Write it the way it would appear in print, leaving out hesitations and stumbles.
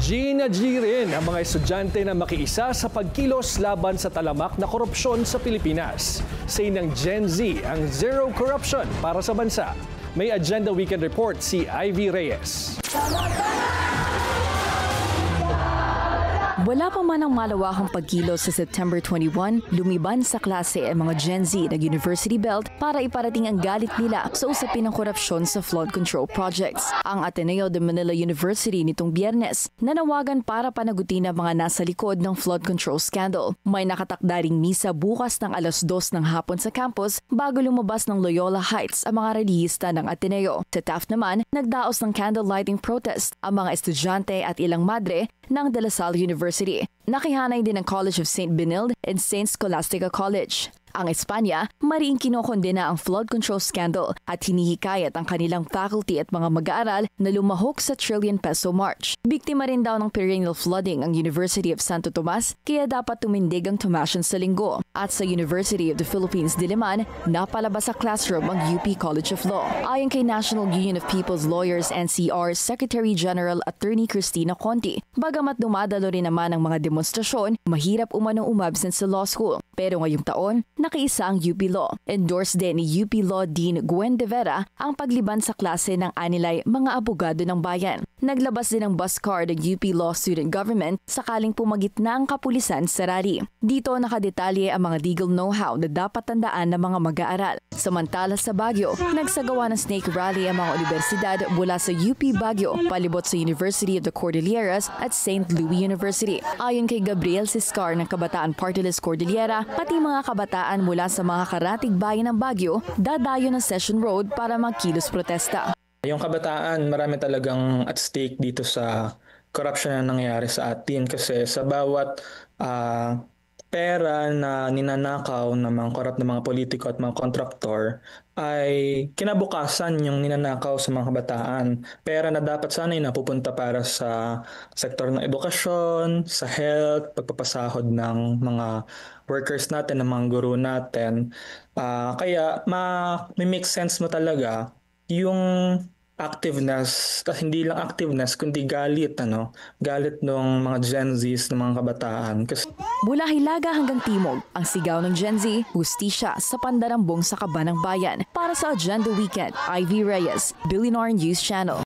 G rin ang mga estudyante na makiisa sa pagkilos laban sa talamak na korupsyon sa Pilipinas. Say ng Gen Z ang zero corruption para sa bansa. May Agenda Weekend Report si Ivy Reyes. Wala pa man ang malawakang pagkilos sa September 21, lumiban sa klase ang mga Gen Z ng University Belt para iparating ang galit nila sa usapin ng korupsyon sa flood control projects. Ang Ateneo de Manila University nitong Biyernes nanawagan para panagutin ang mga nasa likod ng flood control scandal. May nakatakdaring misa bukas ng alas 2 ng hapon sa campus bago lumabas ng Loyola Heights ang mga relihista ng Ateneo. Sa Taft naman, nagdaos ng candle lighting protest ang mga estudyante at ilang madre ng De La Salle University. Nakihanay din ang College of St. Benilde and St. Scholastica College. Ang Espanya, mariing kinokondena ang flood control scandal at hinihikayat ang kanilang faculty at mga mag-aaral na lumahok sa trillion peso march. Biktima rin daw ng perennial flooding ang University of Santo Tomas, kaya dapat tumindig ang tumasyon sa linggo. At sa University of the Philippines, Diliman, napalabas sa classroom ang UP College of Law. Ayon kay National Union of People's Lawyers NCR Secretary General Attorney Cristina Conti, bagamat dumadalo rin naman ang mga demonstrasyon, mahirap umano umabsent sa law school. Pero ngayong taon, nakiisa ang UP Law. Endorsed din ni UP Law Dean Gwen De Vera ang pagliban sa klase ng anilay mga abogado ng bayan. Naglabas din ng bus card ng UP Law Student Government sakaling pumagitna ang kapulisan sa rally. Dito nakadetalye ang mga legal know-how na dapat tandaan ng mga mag-aaral. Samantala sa Baguio, nagsagawa ng snake rally ang mga universidad mula sa UP Baguio, palibot sa University of the Cordilleras at St. Louis University. Ayon kay Gabriel Siscar ng Kabataan Party List Cordillera, pati mga kabataan mula sa mga karatig bayan ng Baguio dadayo ng Session Road para magkilos protesta. Yung kabataan, marami talagang at stake dito sa corruption na nangyayari sa atin kasi sa bawat pera na ninanakaw ng mga korap na mga politiko at mga kontraktor ay kinabukasan yung ninanakaw sa mga kabataan. Pera na dapat sana ay napupunta para sa sektor ng edukasyon, sa health, pagpapasahod ng mga workers natin, ng mga guro natin. Kaya may make sense mo talaga yung activeness, at hindi lang activeness kundi galit galit ng mga Gen Zs, ng mga kabataan. Mula Hilaga hanggang Timog, ang sigaw ng Gen Z, hustisya sa pandarambong sa kaban ng bayan. Para sa Agenda Weekend, Ivy Reyes, Billionaire News Channel.